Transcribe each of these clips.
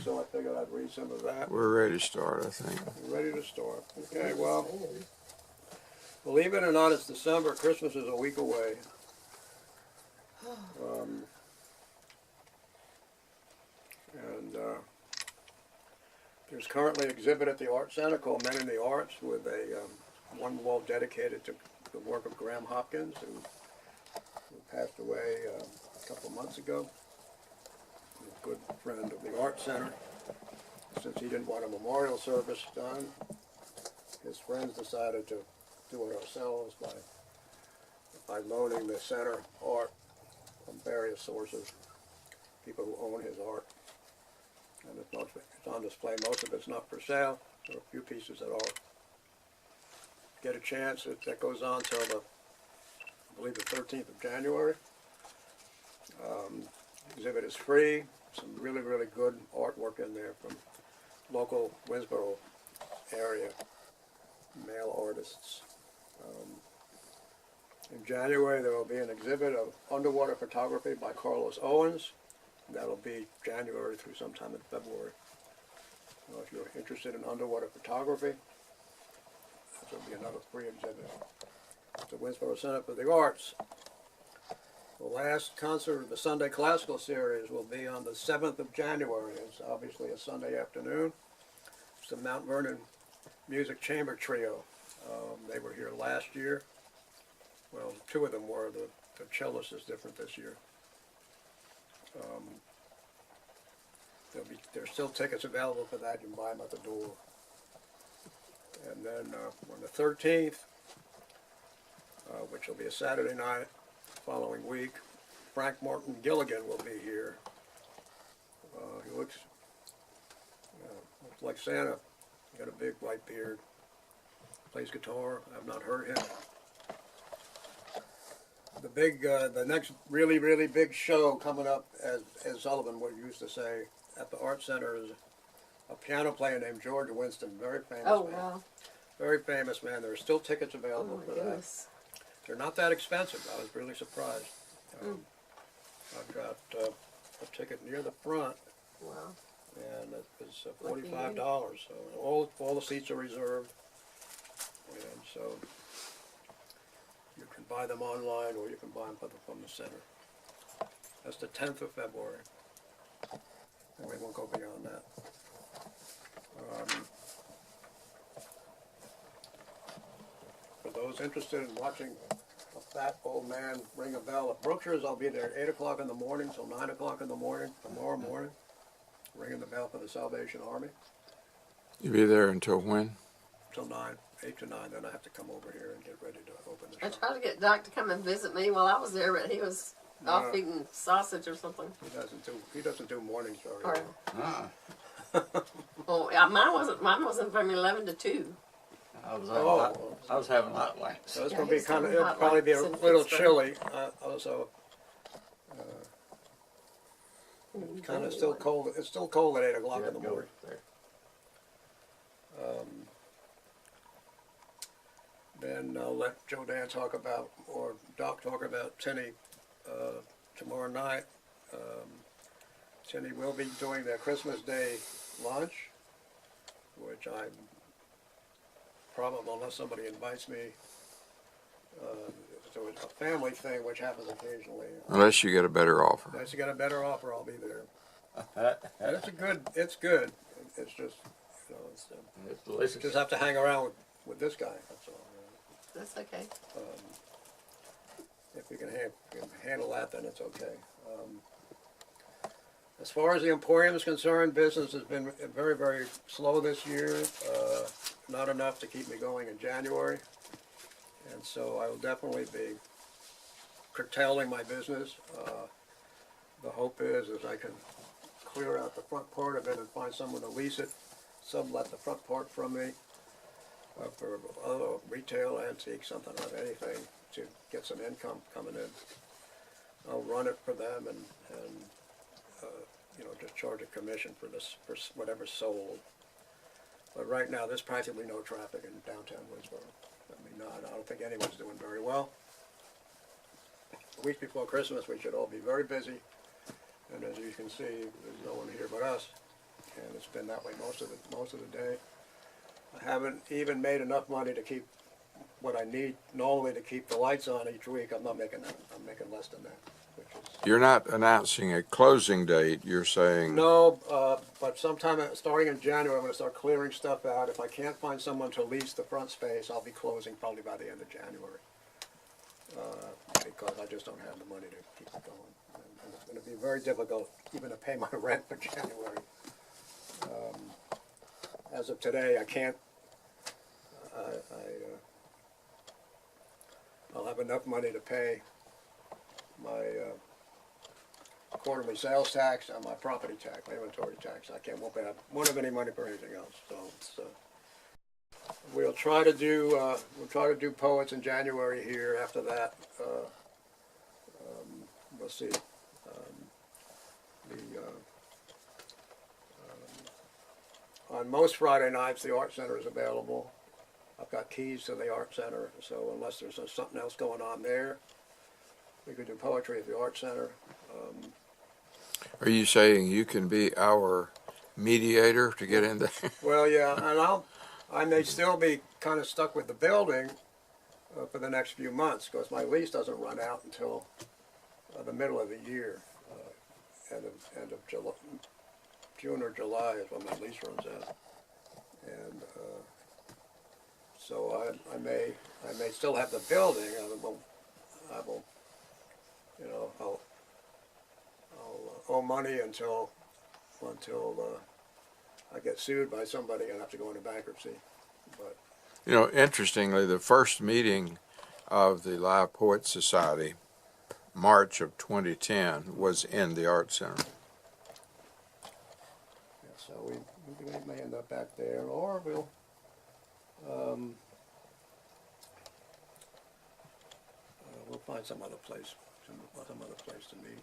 So I figured I'd read some of that. We're ready to start, I think. We're ready to start. Okay, well, believe it or not, it's December. Christmas is a week away. There's currently an exhibit at the Art Center called Men in the Arts with a one wall dedicated to the work of Graham Hopkins, who passed away a couple of months ago. A good friend of the Art Center. Since he didn't want a memorial service done, his friends decided to do it ourselves by loaning the center art from various sources, people who own his art. And it's on display. Most of it's not for sale. There are a few pieces that are. Get a chance. That goes on till I believe the 13th of January. Exhibit is free. Some really, really good artwork in there from local Winnsboro area male artists. In January there will be an exhibit of underwater photography by Carlos Owens. That'll be January through sometime in February. So if you're interested in underwater photography, this will be another free exhibit at the Winnsboro Center for the Arts. The last concert of the Sunday Classical Series will be on the 7th of January. It's obviously a Sunday afternoon. It's the Mount Vernon Music Chamber Trio. They were here last year. Well, two of them were. The cellist is different this year. There's still tickets available for that. You can buy them at the door. And then on the 13th, which will be a Saturday night, following week, Frank Martin Gilligan will be here. He looks like Santa. Got a big white beard. Plays guitar. I've not heard him. The next really, really big show coming up, as Sullivan would used to say, at the Art Center is a piano player named George Winston, very famous man. Wow. Very famous man. There are still tickets available for Goodness. that. They're not that expensive. I was really surprised. I've got a ticket near the front, Wow. and it's $45. So all the seats are reserved, and so you can buy them online or you can buy them from the center. That's the 10th of February. And we won't go beyond that. For those interested in watching a fat old man ring a bell at Brookshire's, I'll be there at 8 o'clock in the morning till 9 o'clock in the morning, tomorrow morning, ringing the bell for the Salvation Army. You'll be there until when? Till 9, 8 to 9, then I have to come over here and get ready to open the I shop. tried to get Doc to come and visit me while I was there, but he was off eating sausage or something. He doesn't do mornings very well. Oh, yeah, mine wasn't from 11 to 2. I was having hot wings. So it's Yeah, going to be he's kind of, having it'll hot probably be a wings in little Pittsburgh. chilly. Also, kind of still cold. It's still cold at 8 o'clock in the morning. Then I'll let Joe Dan talk about, or Doc talk about Tinny tomorrow night. Tinny will be doing their Christmas Day lunch, which I'm probably, unless somebody invites me, so it's a family thing, which happens occasionally. Unless you get a better offer. Unless you got a better offer, I'll be there. And it's good. It's just, It's delicious. just have to hang around with this guy. That's all. That's okay. If you can handle that, then it's okay. As far as the Emporium is concerned, business has been very, very slow this year. Not enough to keep me going in January. And so I will definitely be curtailing my business. The hope is I can clear out the front part of it and find someone to lease it, sublet the front part from me for retail, antique, something like anything to get some income coming in. I'll run it for them and just charge a commission for whatever's sold. But right now, there's practically no traffic in downtown Winnsboro. I don't think anyone's doing very well. A week before Christmas, we should all be very busy. And as you can see, there's no one here but us. and it's been that way most of the day. I haven't even made enough money to keep what I need normally to keep the lights on each week. I'm not making that. I'm making less than that, which is. You're not announcing a closing date. You're saying No, but sometime starting in January, I'm going to start clearing stuff out. If I can't find someone to lease the front space, I'll be closing probably by the end of January. Because I just don't have the money to keep it going. And it's going to be very difficult even to pay my rent for January. As of today, I can't. I'll have enough money to pay my quarterly sales tax and my property tax, my inventory tax. Won't have any money for anything else. So it's, we'll try to do poets in January here. After that, we'll see. On most Friday nights, the Art Center is available. I've got keys to the Art Center, so unless there's something else going on there, we could do poetry at the Art Center. are you saying you can be our mediator to get in there? Well, yeah, and I may still be kind of stuck with the building for the next few months because my lease doesn't run out until the middle of the year, end of July, June or July is when my lease runs out, and so I may still have the building. I'll owe money until I get sued by somebody and have to go into bankruptcy. But You know, interestingly, the first meeting of the Live Poets Society, March of 2010, was in the Art Center. yeah, so we may end up back there, or we'll find some other place, to meet.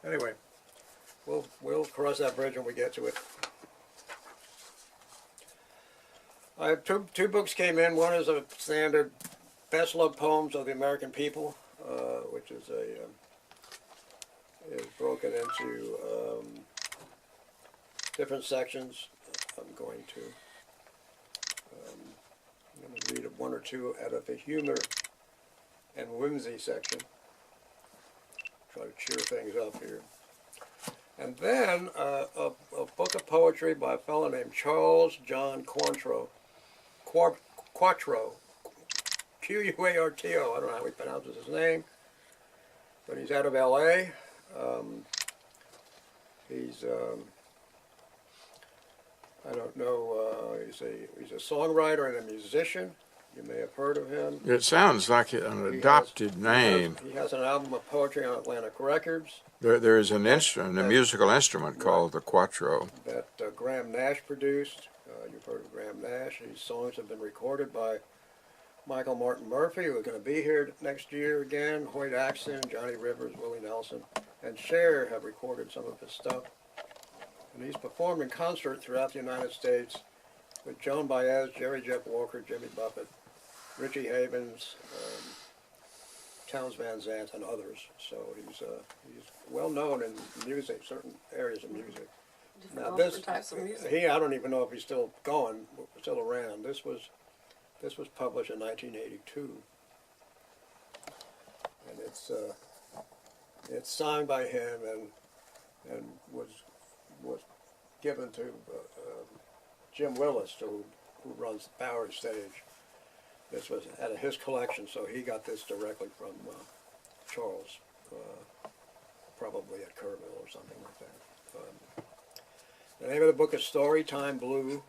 Anyway, we'll cross that bridge when we get to it. I have two books came in. One is a standard best loved poems of the American people, which is is broken into different sections. I'm going to read one or two out of the humor and whimsy section. Try to cheer things up here. And then a book of poetry by a fellow named Charles John Quatro, Q-U-A-R-T-O. I don't know how he pronounces his name, but he's out of L.A. He's I don't know. He's a songwriter and a musician. You may have heard of him. It sounds like an adopted name. He has an album of poetry on Atlantic Records. There is an instrument, a musical instrument called the Quattro. That Graham Nash produced. You've heard of Graham Nash. These songs have been recorded by Michael Martin Murphey, who is going to be here next year again. Hoyt Axton, Johnny Rivers, Willie Nelson, and Cher have recorded some of his stuff. And he's performed in concert throughout the United States with Joan Baez, Jerry Jeff Walker, Jimmy Buffett, Richie Havens, Townes Van Zandt, and others. So he's well known in music, certain areas of music. Now this, types of music. I don't even know if he's still going, still around. This was published in 1982, and it's signed by him and was given to Jim Willis, who runs the Bowery Stage. This was out of his collection, so he got this directly from Charles, probably at Kerrville or something like that. The name of the book is Storytime Blue,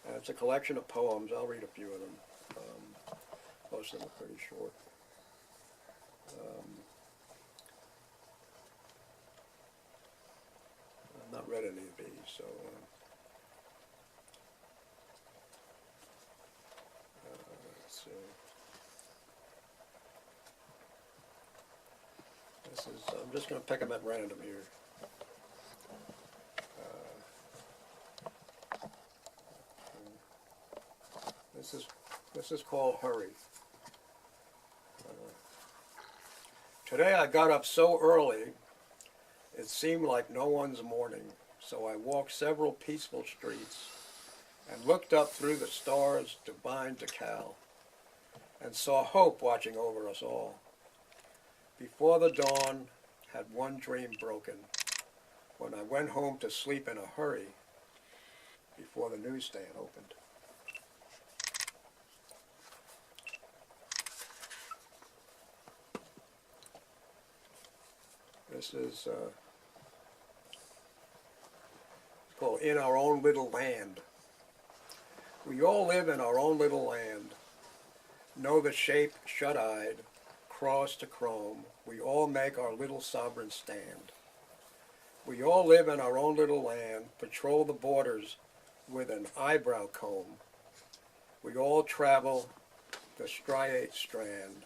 and it's a collection of poems. I'll read a few of them. Most of them are pretty short. I've not read any of these, so let's see. I'm just going to pick them at random here. This is called Hurry. Today I got up so early, It seemed like no one's morning, so I walked several peaceful streets and looked up through the stars to bind to Cal, and saw hope watching over us all. Before the dawn, had one dream broken, when I went home to sleep in a hurry before the newsstand opened. This is called In Our Own Little Land. We all live in our own little land, know the shape shut-eyed, cross to chrome. We all make our little sovereign stand. We all live in our own little land, patrol the borders with an eyebrow comb. We all travel the striate strand.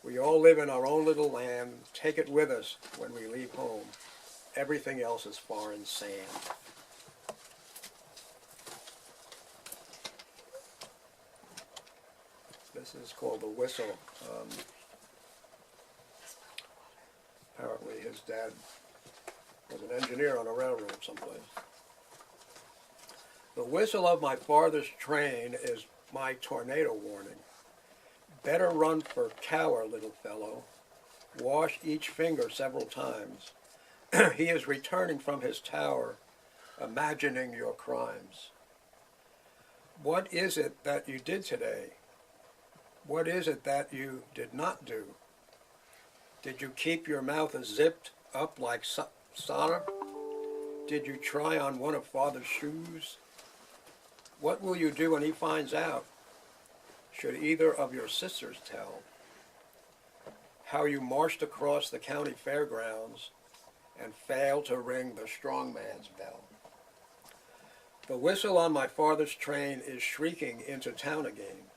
We all live in our own little land, take it with us when we leave home. Everything else is foreign sand. This is called The Whistle. Apparently his dad was an engineer on a railroad someplace. The whistle of my farthest train is my tornado warning. Better run for cower, little fellow. Wash each finger several times. He is returning from his tower, imagining your crimes. What is it that you did today? What is it that you did not do? Did you keep your mouth zipped up like solder? Did you try on one of Father's shoes? What will you do when he finds out? Should either of your sisters tell how you marched across the county fairgrounds and failed to ring the strong man's bell? The whistle on my farthest train is shrieking into town again.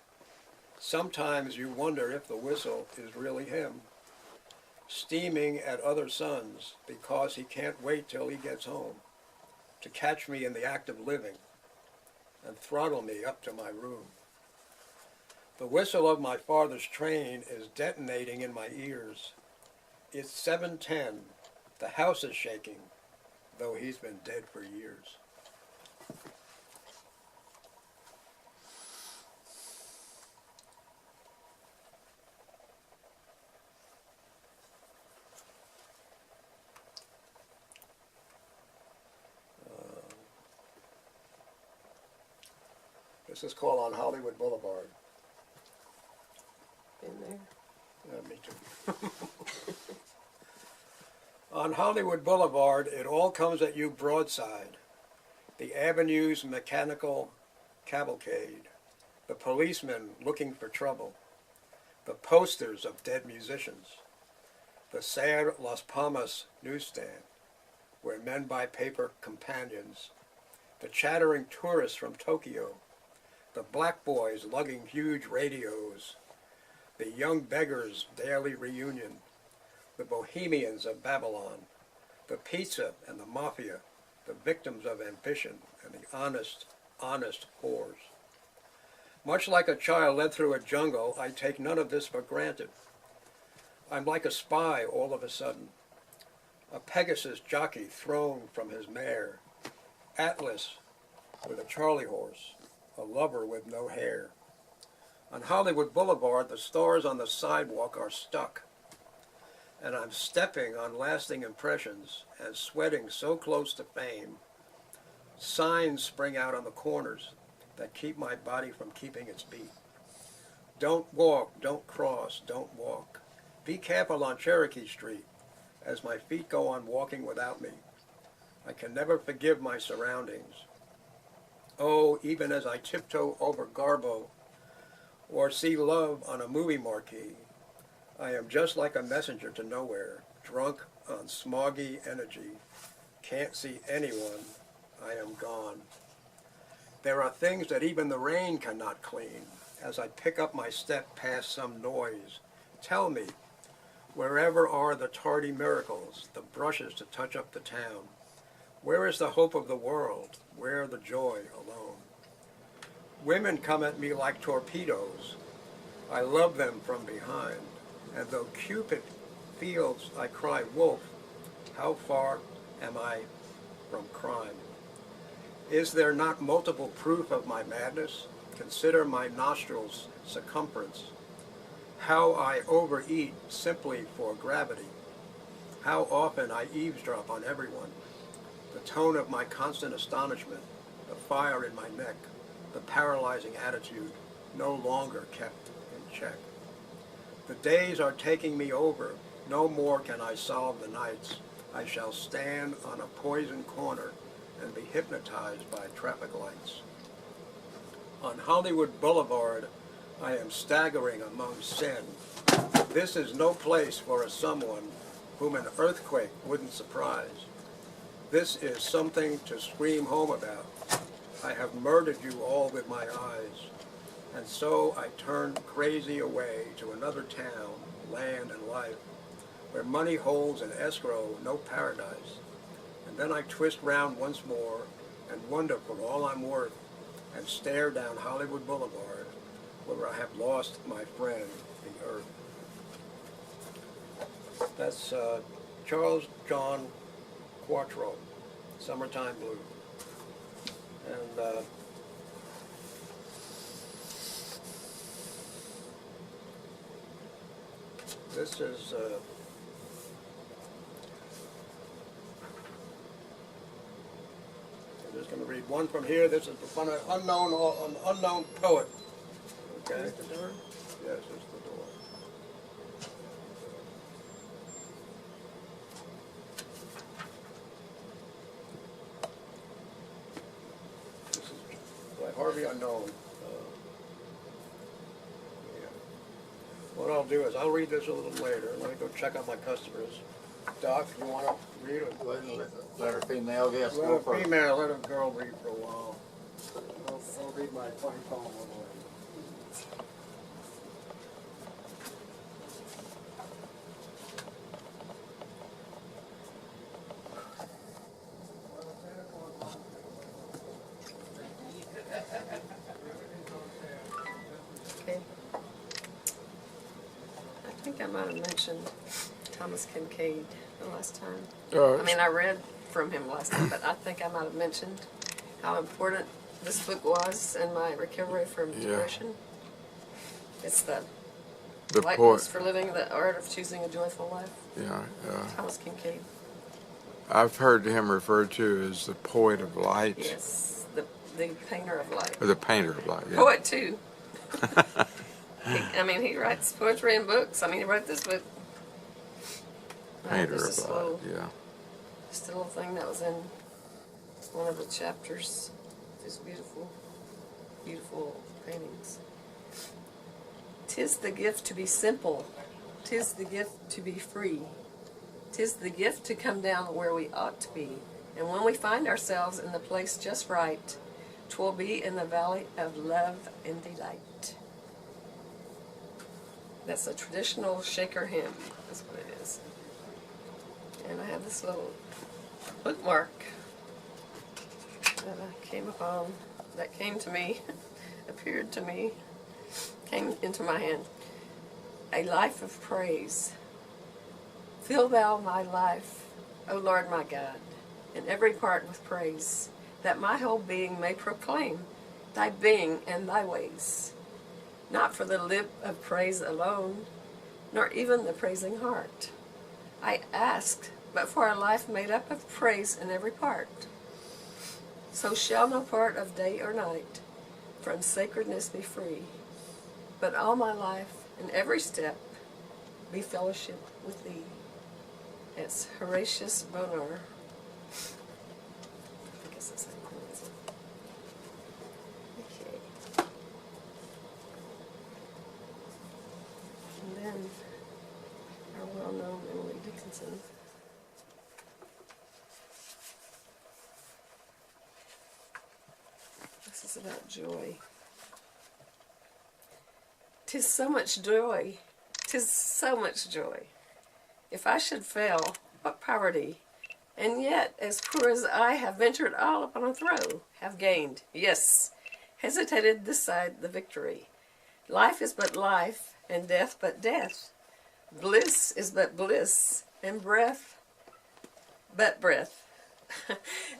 Sometimes you wonder if the whistle is really him, steaming at other suns because he can't wait till he gets home to catch me in the act of living and throttle me up to my room. The whistle of my farthest train is detonating in my ears. It's 7:10. The house is shaking, though he's been dead for years. This is called On Hollywood Boulevard. Been there. Yeah, me too. On Hollywood Boulevard, it all comes at you broadside. The avenue's mechanical cavalcade, the policemen looking for trouble, the posters of dead musicians, the sad Las Palmas newsstand, where men buy paper companions, the chattering tourists from Tokyo, the black boys lugging huge radios, the young beggars' daily reunion, the bohemians of Babylon, the pizza and the mafia, the victims of ambition and the honest whores. Much like a child led through a jungle, I take none of this for granted. I'm like a spy all of a sudden, a Pegasus jockey thrown from his mare, Atlas with a Charlie horse, a lover with no hair. On Hollywood Boulevard, the stars on the sidewalk are stuck, and I'm stepping on lasting impressions and sweating so close to fame. Signs spring out on the corners that keep my body from keeping its beat. Don't walk, don't cross, don't walk. Be careful on Cherokee Street, as my feet go on walking without me. I can never forgive my surroundings. Oh, even as I tiptoe over Garbo or see love on a movie marquee, I am just like a messenger to nowhere, drunk on smoggy energy. Can't see anyone. I am gone. There are things that even the rain cannot clean. As I pick up my step past some noise, tell me, wherever are the tardy miracles, the brushes to touch up the town? Where is the hope of the world? Where the joy alone? Women come at me like torpedoes. I love them from behind. And though Cupid fields, I cry wolf, How far am I from crime? Is there not multiple proof of my madness? Consider my nostrils' circumference. How I overeat simply for gravity. How often I eavesdrop on everyone. The tone of my constant astonishment, the fire in my neck, the paralyzing attitude no longer kept in check. The days are taking me over. No more can I solve the nights. I shall stand on a poisoned corner and be hypnotized by traffic lights. On Hollywood Boulevard, I am staggering among sin. This is no place for a someone whom an earthquake wouldn't surprise. This is something to scream home about. I have murdered you all with my eyes. And so I turn crazy away to another town, land and life, where money holds in escrow no paradise. And then I twist round once more and wonder for all I'm worth and stare down Hollywood Boulevard where I have lost my friend, the earth. That's Charles John Quattro, Summertime Blues. And this is I'm just going to read one from here. This is from an unknown poet. Okay. Here's the door. Yes, it's the door. This is by Harvey Unknown. Yeah. What I'll do is I'll read this a little later. Let me go check on my customers. Doc, you want to read it? Let her female guest Let go a first. female, let a girl read for a while. I'll read my fine poem a little later. Okay. I think I might have mentioned Thomas Kincaid the last time. I mean, I read from him last time, but I think I might have mentioned how important this book was in my recovery from depression. It's the Likeness poet. for Living, the Art of Choosing a Joyful Life. Yeah, Thomas Kincaid. I've heard him referred to as the poet of light. Yes, the painter of light. Or the painter of light, yeah. Poet, too. He writes poetry and books. I mean, he wrote this book. Painter There's of this light, little, yeah. just a little thing that was in one of the chapters. These beautiful, beautiful paintings. 'Tis the gift to be simple. 'Tis the gift to be free. 'Tis the gift to come down where we ought to be. And when we find ourselves in the place just right, 'twill be in the valley of love and delight. That's a traditional Shaker hymn, is what it is. And I have this little bookmark that I came upon, that came to me, appeared to me, came into my hand. A life of praise. Fill thou my life, O Lord my God, in every part with praise, that my whole being may proclaim thy being and thy ways. Not for the lip of praise alone, nor even the praising heart. I ask, but for a life made up of praise in every part. So shall no part of day or night from sacredness be free, but all my life and every step be fellowship with thee. It's Horatius Bonar. I guess that's how you pronounce it. Okay. And then our well-known Emily Dickinson. This is about joy. 'Tis so much joy, 'tis so much joy. If I should fail, what poverty? And yet, as poor as I, have ventured all upon a throw, have gained, yes, hesitated decide the victory. Life is but life, and death but death. Bliss is but bliss, and breath but breath.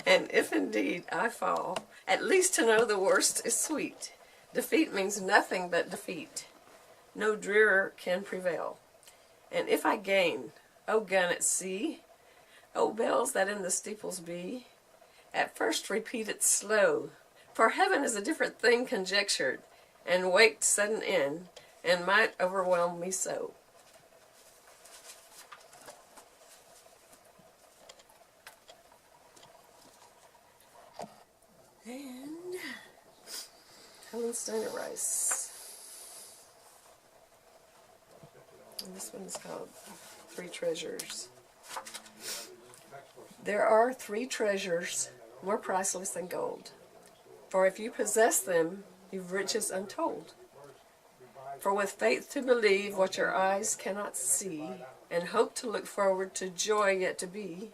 And if indeed I fall, at least to know the worst is sweet. Defeat means nothing but defeat. No drearer can prevail. And if I gain, O gun at sea, O bells that in the steeples be, at first repeat it slow, for heaven is a different thing conjectured, and waked sudden in, and might overwhelm me so. And Helen Steiner Rice. And this one's called Three Treasures. There are three treasures more priceless than gold. For if you possess them, you've riches untold. For with faith to believe what your eyes cannot see, and hope to look forward to joy yet to be,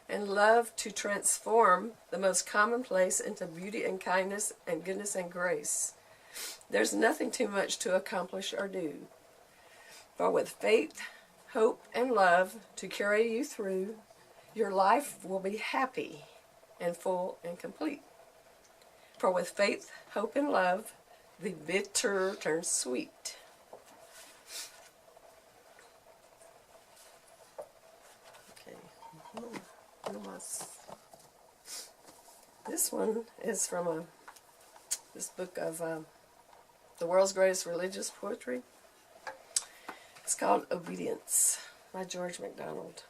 and love to transform the most commonplace into beauty and kindness and goodness and grace, there's nothing too much to accomplish or do. For with faith, hope, and love to carry you through, your life will be happy and full and complete. For with faith, hope, and love, the bitter turns sweet. Okay. This one is from this book of the world's greatest religious poetry. It's called Obedience by George MacDonald.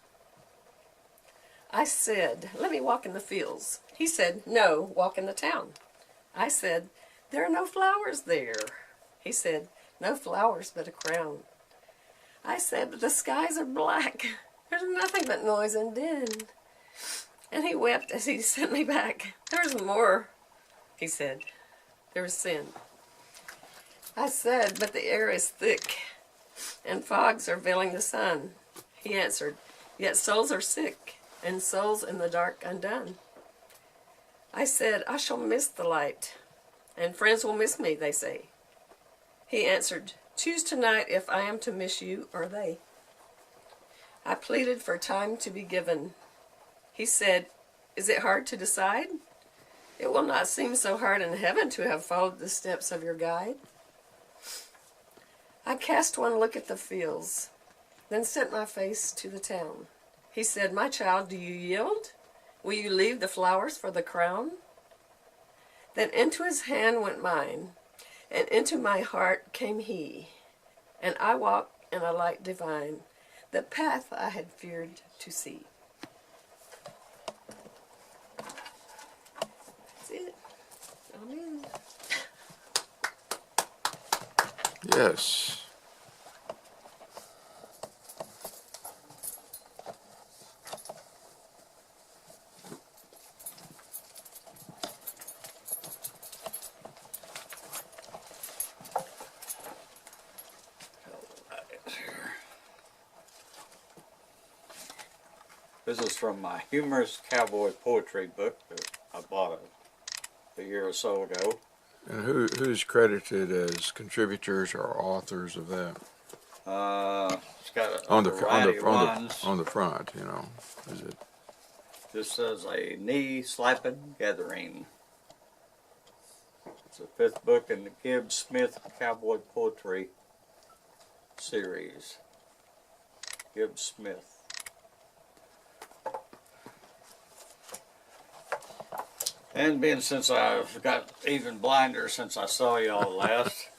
I said, let me walk in the fields. He said, no, walk in the town. I said, there are no flowers there. He said, no flowers but a crown. I said, but the skies are black. There's nothing but noise and din. And he wept as he sent me back. There's more, he said. There's sin. I said, but the air is thick, and fogs are veiling the sun. He answered, yet souls are sick, and souls in the dark undone. I said, I shall miss the light, and friends will miss me, they say. He answered, choose tonight if I am to miss you or they. I pleaded for time to be given. He said, is it hard to decide? It will not seem so hard in heaven to have followed the steps of your guide. I cast one look at the fields, then set my face to the town. He said, my child, do you yield? Will you leave the flowers for the crown? Then into his hand went mine, and into my heart came he, and I walked in a light divine, the path I had feared to see. That's it. Amen. Yes. This is from my humorous cowboy poetry book that I bought a year or so ago. And who's credited as contributors or authors of that? It's got a On the variety of ones. on the front, you know, is it? This says a knee-slapping gathering. It's the fifth book in the Gibbs Smith Cowboy Poetry series. Gibbs Smith. And being since I've got even blinder since I saw y'all last,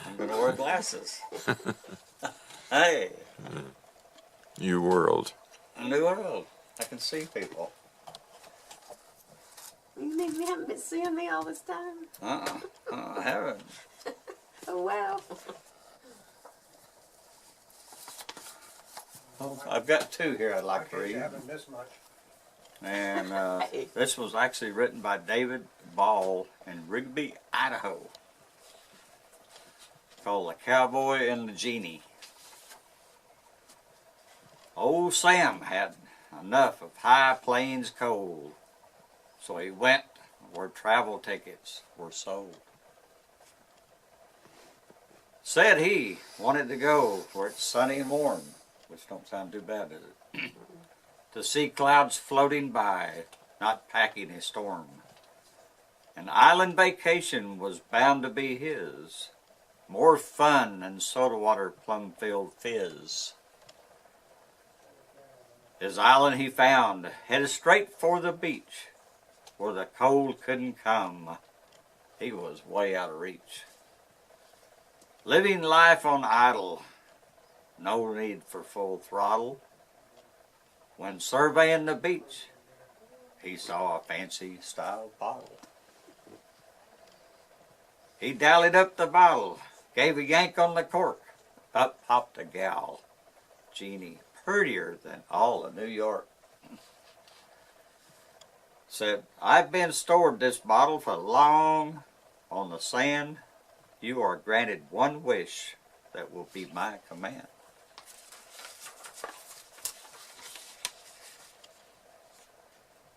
I'm going to wear glasses. Hey, New World. a new world. I can see people. You mean you haven't been seeing me all this time? I haven't. Oh, wow. Oh, I've got two here I'd like to read. haven't missed much. And this was actually written by David Ball in Rigby, Idaho. Called The Cowboy and the Genie. Old Sam had enough of high plains cold, so he went where travel tickets were sold. Said he wanted to go where it's sunny and warm, which don't sound too bad, does it? the sea clouds floating by, not packing a storm. An island vacation was bound to be his, more fun than soda water plum-filled fizz. His island he found, headed straight for the beach, where the cold couldn't come. He was way out of reach. Living life on idle, no need for full throttle. When surveying the beach, he saw a fancy style bottle. He dallied up the bottle, gave a yank on the cork. Up popped a gal, Jeannie, prettier than all of New York. Said, I've been stored this bottle for long on the sand. You are granted one wish that will be my command.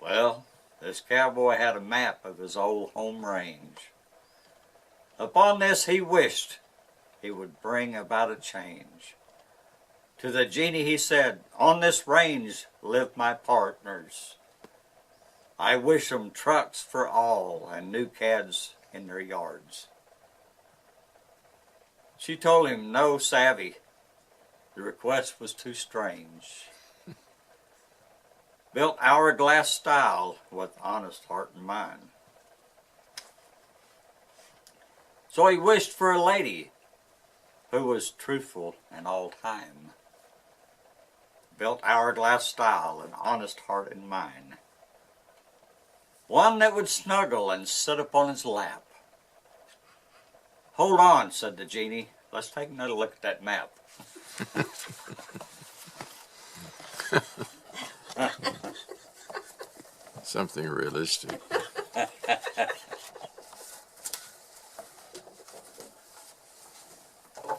Well, this cowboy had a map of his old home range. Upon this he wished he would bring about a change. To the genie he said, on this range live my partners. I wish 'em trucks for all and new cads in their yards. She told him no savvy. The request was too strange. Built hourglass style with honest heart and mind. So he wished for a lady who was truthful in all time. Built hourglass style and honest heart and mind. One that would snuggle and sit upon his lap. Hold on, said the genie. Let's take another look at that map. Something realistic.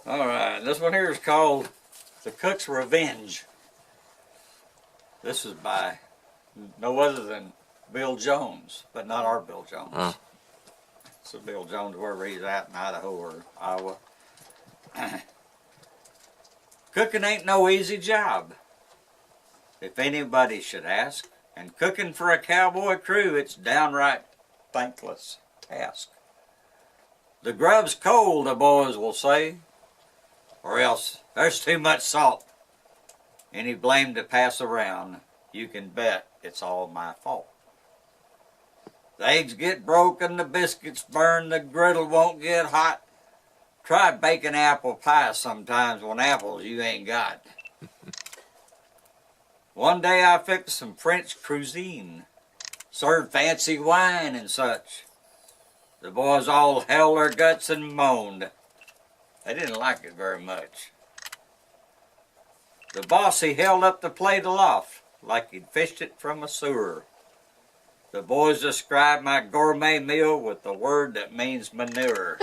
All right, this one here is called The Cook's Revenge. This is by no other than Bill Jones, but not our Bill Jones. Oh. It's a Bill Jones wherever he's at in Idaho or Iowa. Cooking ain't no easy job, if anybody should ask. And cooking for a cowboy crew, it's downright thankless task. The grub's cold, the boys will say, or else there's too much salt. Any blame to pass around, you can bet it's all my fault. The eggs get broken, the biscuits burn, the griddle won't get hot. Try baking apple pie sometimes when apples you ain't got. One day I fixed some French cuisine, served fancy wine and such. The boys all held their guts and moaned. They didn't like it very much. The boss, he held up the plate aloft like he'd fished it from a sewer. The boys described my gourmet meal with the word that means manure.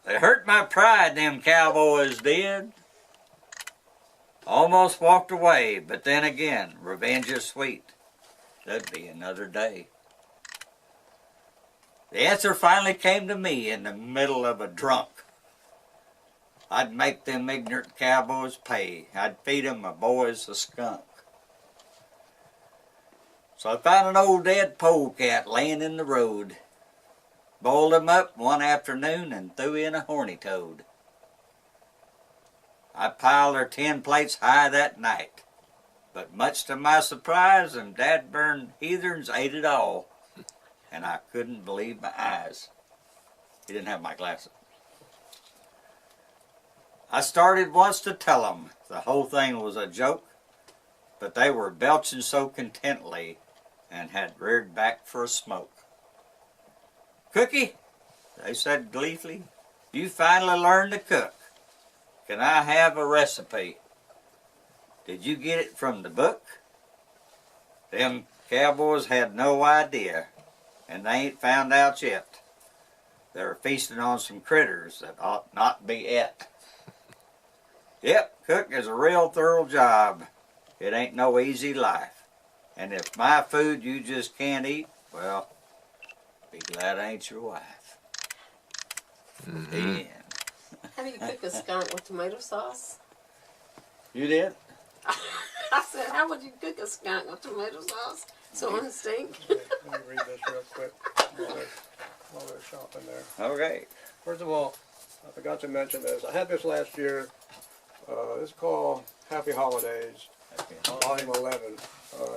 They hurt my pride, them cowboys did. Almost walked away, but then again, revenge is sweet. There'd be another day. The answer finally came to me in the middle of a drunk. I'd make them ignorant cowboys pay. I'd feed 'em my boys a skunk. So I found an old dead polecat laying in the road. Boiled him up one afternoon and threw in a horny toad. I piled her 10 plates high that night. But much to my surprise, them dad-burned heathens ate it all. And I couldn't believe my eyes. He didn't have my glasses. I started once to tell 'em the whole thing was a joke, but they were belching so contently and had reared back for a smoke. Cookie, they said gleefully, you finally learned to cook. Can I have a recipe? Did you get it from the book? Them cowboys had no idea, and they ain't found out yet. They're feasting on some critters that ought not be et. Yep, cook is a real thorough job. It ain't no easy life. And if my food you just can't eat, well, be glad I ain't your wife. How do you cook a skunk with tomato sauce? You did? I said, how would you cook a skunk with tomato sauce? So it wouldn't stink. Let me read this real quick while they're shopping there. Okay. First of all, I forgot to mention this. I had this last year. This is called Happy Holidays, Volume 11.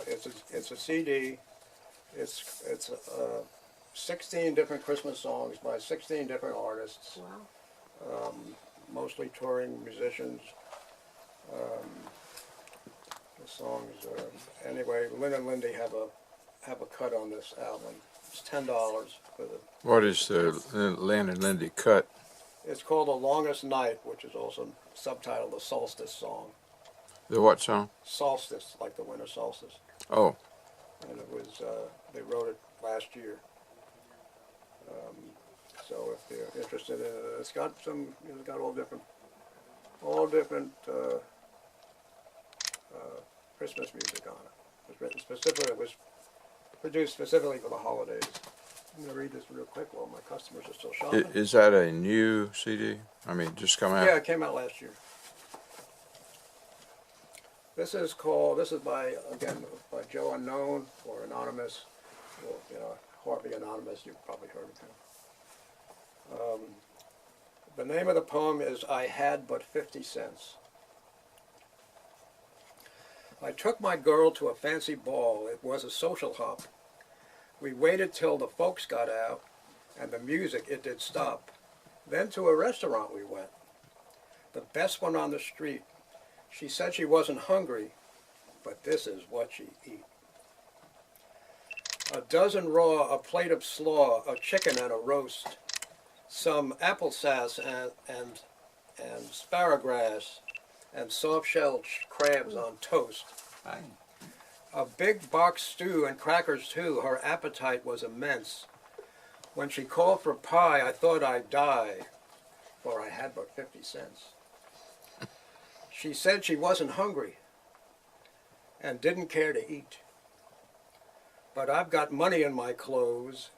It's a CD. It's 16 different Christmas songs by 16 different artists, Wow. mostly touring musicians. The songs, anyway, Lynn and Lindy have a cut on this album. It's $10 for the. What is the Lynn and Lindy cut? It's called The Longest Night, which is also subtitled the Solstice Song. The what song? Solstice, like the winter solstice. Oh, And it was, they wrote it last year. So if you're interested in it, it's got it's got all different Christmas music on it. It was written specifically, it was produced specifically for the holidays. I'm going to read this real quick while my customers are still shopping. is that a new CD? I mean, just come out? Yeah, it came out last year. This is by Joe Unknown or Anonymous. Well, Harvey Anonymous, you've probably heard of him. The name of the poem is I Had But 50 Cents. I took my girl to a fancy ball. It was a social hop. We waited till the folks got out, and the music, it did stop. Then to a restaurant we went, the best one on the street. She said she wasn't hungry, but this is what she eat. A dozen raw, a plate of slaw, a chicken and a roast, some applesauce and asparagus, and soft-shelled crabs on toast. Aye. A big box stew and crackers too. Her appetite was immense. When she called for pie, I thought I'd die, for I had but 50 cents. She said she wasn't hungry and didn't care to eat. But I've got money in my clothes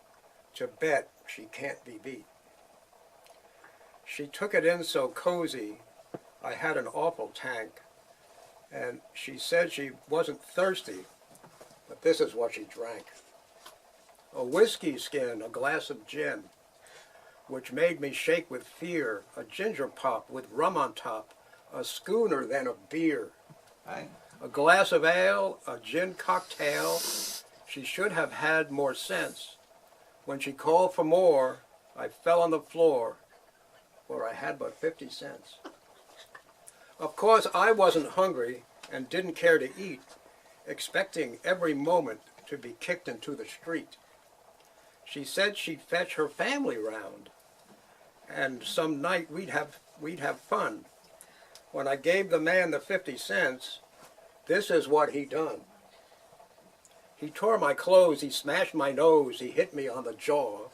to bet she can't be beat. She took it in so cozy, I had an awful tank. And she said she wasn't thirsty, but this is what she drank. A whiskey skin, a glass of gin, which made me shake with fear, a ginger pop with rum on top, a schooner then of beer. Aye. A glass of ale, a gin cocktail. She should have had more sense. When she called for more, I fell on the floor, for I had but 50 cents. Of course, I wasn't hungry and didn't care to eat, expecting every moment to be kicked into the street. She said she'd fetch her family round, and some night we'd have fun. When I gave the man the 50 cents, this is what he done. He tore my clothes, he smashed my nose, he hit me on the jaw.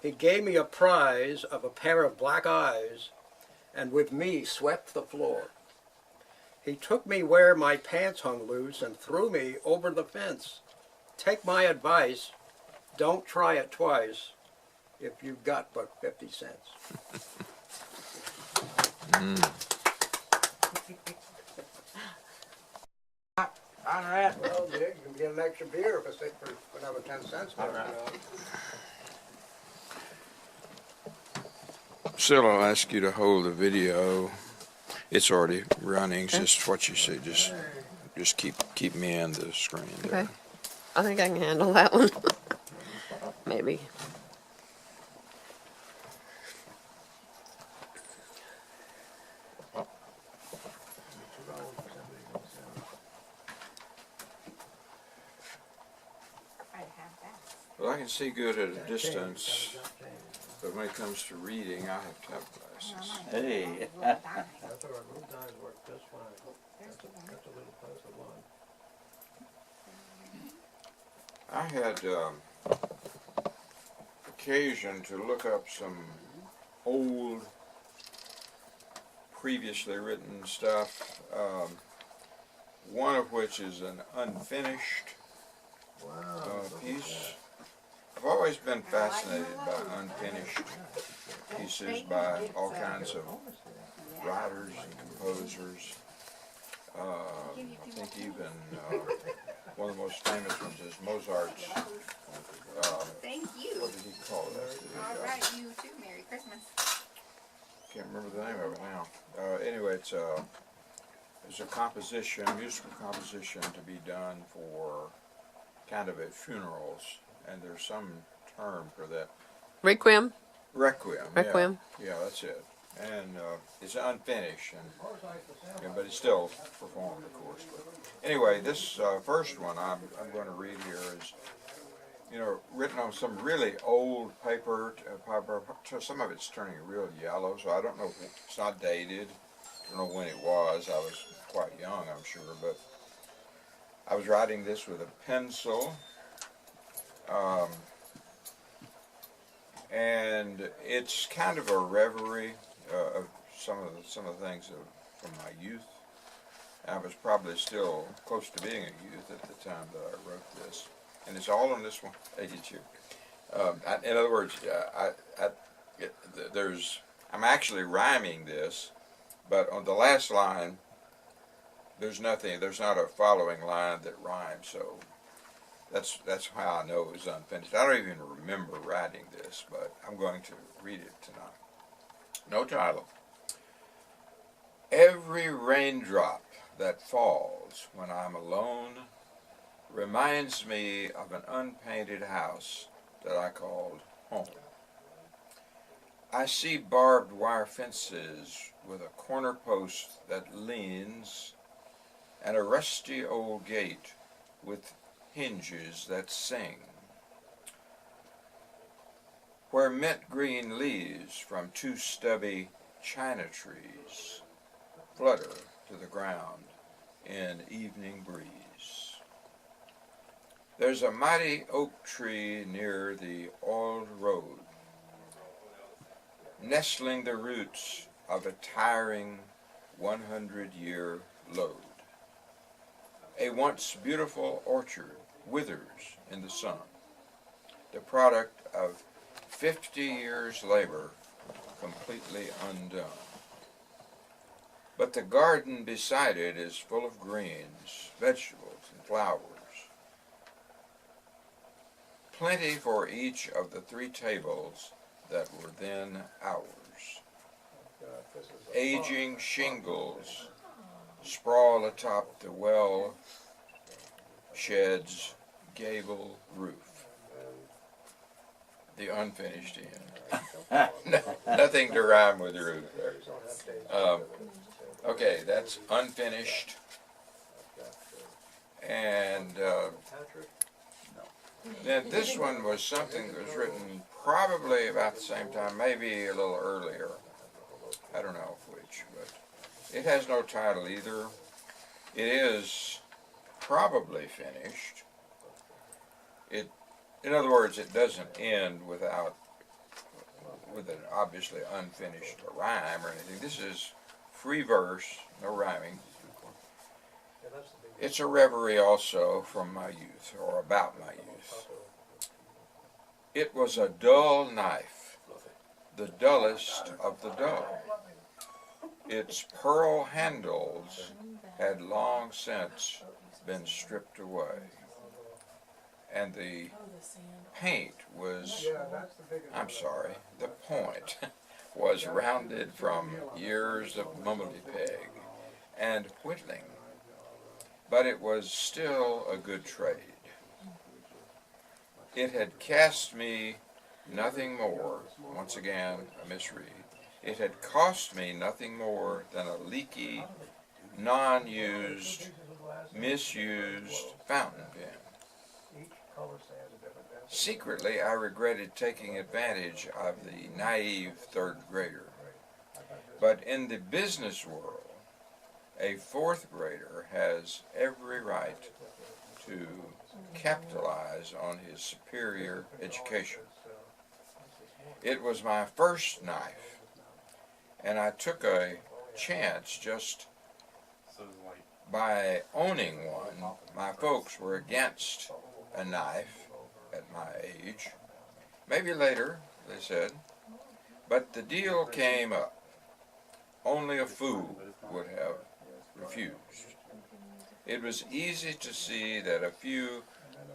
He gave me a prize of a pair of black eyes, and with me swept the floor. He took me where my pants hung loose and threw me over the fence. Take my advice, don't try it twice if you've got but 50 cents. Conrad. Well, Dick, you can get an extra beer if it's for another 10 cents. All right. Still, I'll ask you to hold the video. It's already running. Okay. Just what you say. Just keep me in the screen there. Okay. I think I can handle that one. Maybe. Well, I can see good at a distance, but when it comes to reading, I have to have glasses. Hey. That's all right. Rule times work just fine. That's a little close to one. I had occasion to look up some old, previously written stuff, one of which is an unfinished piece. I've always been fascinated by unfinished pieces by all kinds of writers and composers. I think even one of the most famous ones is Mozart's. Thank you. What did he call that? All right, you too. Merry Christmas. Can't remember the name of it now. Anyway, it's a composition, musical composition to be done for kind of at funerals, and there's some term for that. Requiem. Requiem. Requiem. Yeah, that's it. And it's unfinished, but it's still performed, of course. But anyway, this first one I'm going to read here is, written on some really old paper. Some of it's turning real yellow, so I don't know. It's not dated. I don't know when it was. I was quite young, I'm sure, but I was writing this with a pencil. And it's kind of a reverie of some of the things from my youth. I was probably still close to being a youth at the time that I wrote this, and it's all on this one page here. In other words, I'm actually rhyming this, but on the last line, there's nothing. There's not a following line that rhymes, so that's how I know it was unfinished. I don't even remember writing this, but I'm going to read it tonight. No title. Every raindrop that falls when I'm alone reminds me of an unpainted house that I called home. I see barbed wire fences with a corner post that leans and a rusty old gate with hinges that sing, where mint green leaves from two stubby china trees flutter to the ground in evening breeze. There's a mighty oak tree near the oiled road, nestling the roots of a tiring 100-year load. A once beautiful orchard withers in the sun, the product of 50 years' labor completely undone. But the garden beside it is full of greens, vegetables, and flowers. Plenty for each of the 3 tables that were then ours. Aging shingles sprawl atop the well shed's gable roof. The unfinished end. Nothing to rhyme with roof there. Okay, that's unfinished. And then this one was something that was written probably about the same time, maybe a little earlier. I don't know which, but it has no title either. It is probably finished. In other words, it doesn't end with an obviously unfinished rhyme or anything. This is free verse, no rhyming. It's a reverie also from my youth, or about my youth. It was a dull knife, the dullest of the dull. Its pearl handles had long since been stripped away, and the paint was, the point was rounded from years of mummely-peg and whittling, but it was still a good trade. It had cast me nothing more, once again a misread, it had cost me nothing more than a leaky, non-used, misused fountain pen. Secretly, I regretted taking advantage of the naive 3rd grader. But in the business world, a 4th grader has every right to capitalize on his superior education. It was my first knife, and I took a chance just by owning one. My folks were against a knife at my age. Maybe later, they said, but the deal came up. Only a fool would have refused. it was easy to see that a few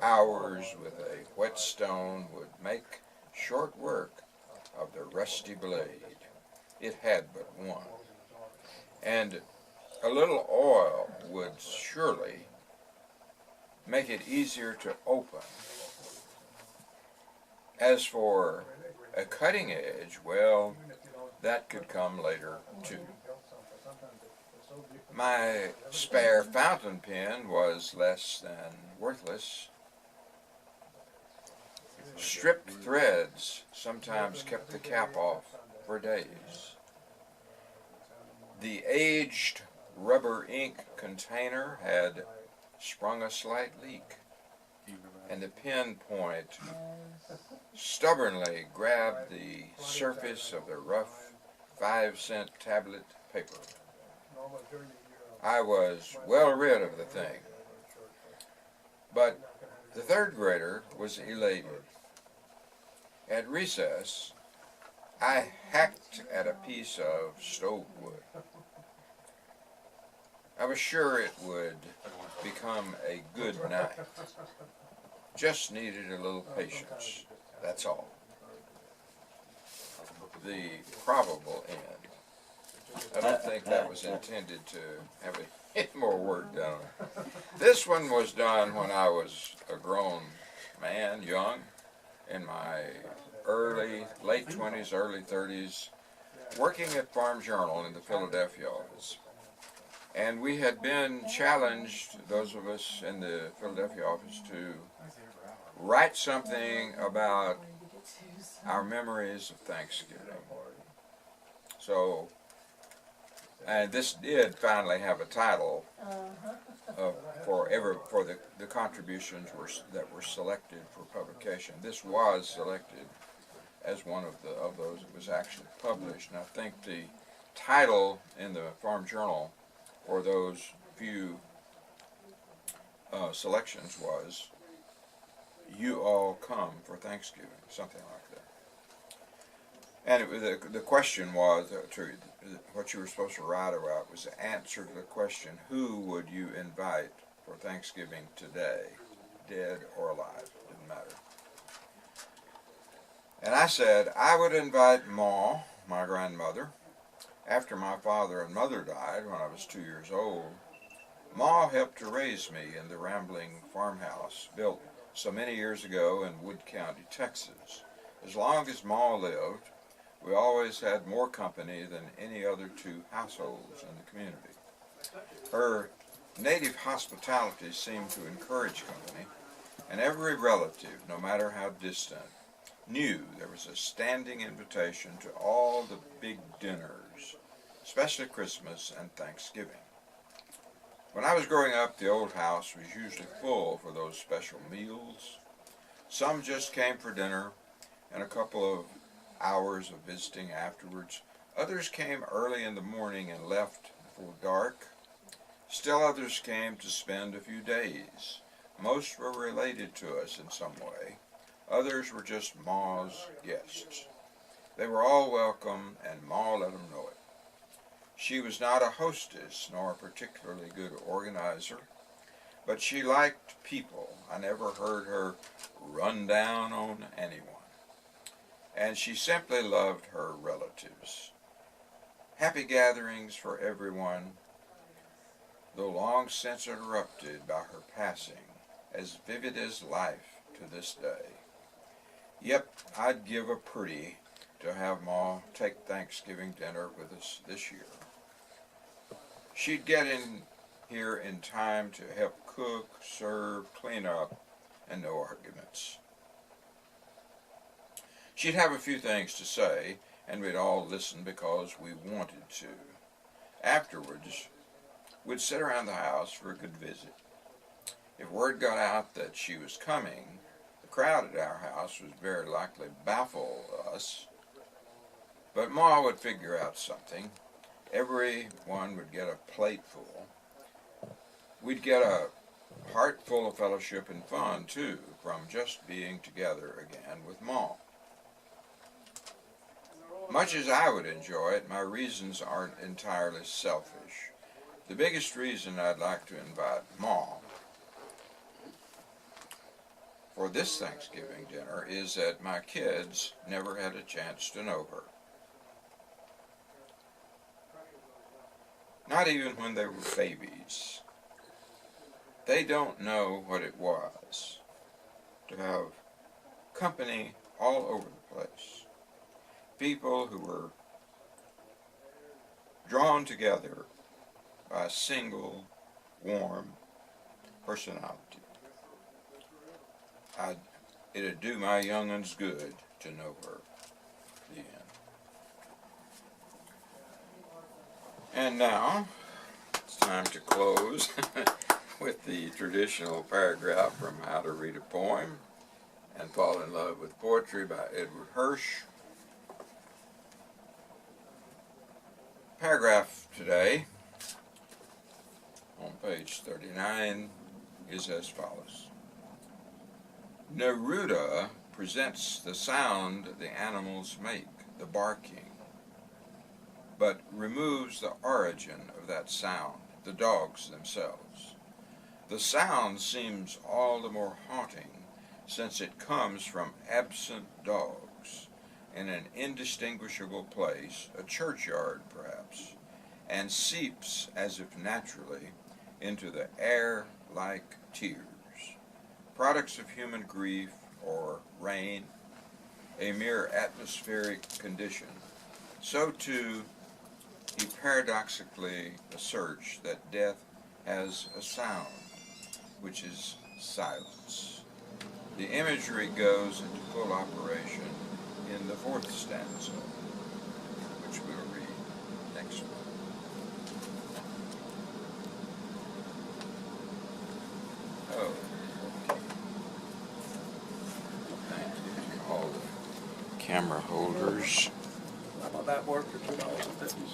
hours with a whetstone would make short work of the rusty blade. It had but one. And a little oil would surely make it easier to open. As for a cutting edge, well, that could come later too. My spare fountain pen was less than worthless. Stripped threads sometimes kept the cap off for days. The aged rubber ink container had sprung a slight leak, and the pen point stubbornly grabbed the surface of the rough 5-cent tablet paper. I was well rid of the thing, but the third grader was elated. At recess, I hacked at a piece of stove wood. I was sure it would become a good knife. Just needed a little patience, that's all. The probable end. I don't think that was intended to have any more work done. This one was done when I was a grown man, young, in my late 20s, early 30s, working at Farm Journal in the Philadelphia office. And we had been challenged, those of us in the Philadelphia office, to write something about our memories of Thanksgiving. So, and this did finally have a title for the contributions that were selected for publication. This was selected as one of those that was actually published, and I think the title in the Farm Journal for those few selections was "You All Come for Thanksgiving," something like that. And the question was, what you were supposed to write about was the answer to the question, who would you invite for Thanksgiving today, dead or alive, didn't matter. And I said, I would invite Ma, my grandmother. After my father and mother died when I was 2 years old, Ma helped to raise me in the rambling farmhouse built so many years ago in Wood County, Texas. As long as Ma lived, we always had more company than any other two households in the community. Her native hospitality seemed to encourage company, and every relative, no matter how distant, knew there was a standing invitation to all the big dinners, especially Christmas and Thanksgiving. When I was growing up, the old house was usually full for those special meals. Some just came for dinner and a couple of hours of visiting afterwards. Others came early in the morning and left before dark. Still others came to spend a few days. Most were related to us in some way. Others were just Ma's guests. They were all welcome, and Ma let them know it. She was not a hostess nor a particularly good organizer, but she liked people. I never heard her run down on anyone. And she simply loved her relatives. Happy gatherings for everyone, though long since interrupted by her passing, as vivid as life to this day. Yep, I'd give a pretty to have Ma take Thanksgiving dinner with us this year. She'd get in here in time to help cook, serve, clean up, and no arguments. She'd have a few things to say, and we'd all listen because we wanted to. Afterwards, we'd sit around the house for a good visit. If word got out that she was coming, the crowd at our house would very likely baffle us. But Ma would figure out something. Everyone would get a plate full. We'd get a heart full of fellowship and fun, too, from just being together again with Ma. Much as I would enjoy it, my reasons aren't entirely selfish. The biggest reason I'd like to invite Mom for this Thanksgiving dinner is that my kids never had a chance to know her. Not even when they were babies. They don't know what it was to have company all over the place. People who were drawn together by a single, warm personality. It'd do my young'uns good to know her. The end. And now, it's time to close with the traditional paragraph from How to Read a Poem and Fall in Love with Poetry by Edward Hirsch. Paragraph today, on page 39, is as follows. Neruda presents the sound the animals make, the barking, but removes the origin of that sound, the dogs themselves. The sound seems all the more haunting since it comes from absent dogs in an indistinguishable place, a churchyard perhaps, and seeps as if naturally into the air like tears, products of human grief or rain, a mere atmospheric condition. So too, he paradoxically asserts that death has a sound, which is silence. The imagery goes into full operation in the fourth stanza, which we'll read next week. Oh, okay. Thank you to all the camera holders. How about that work for $2.50?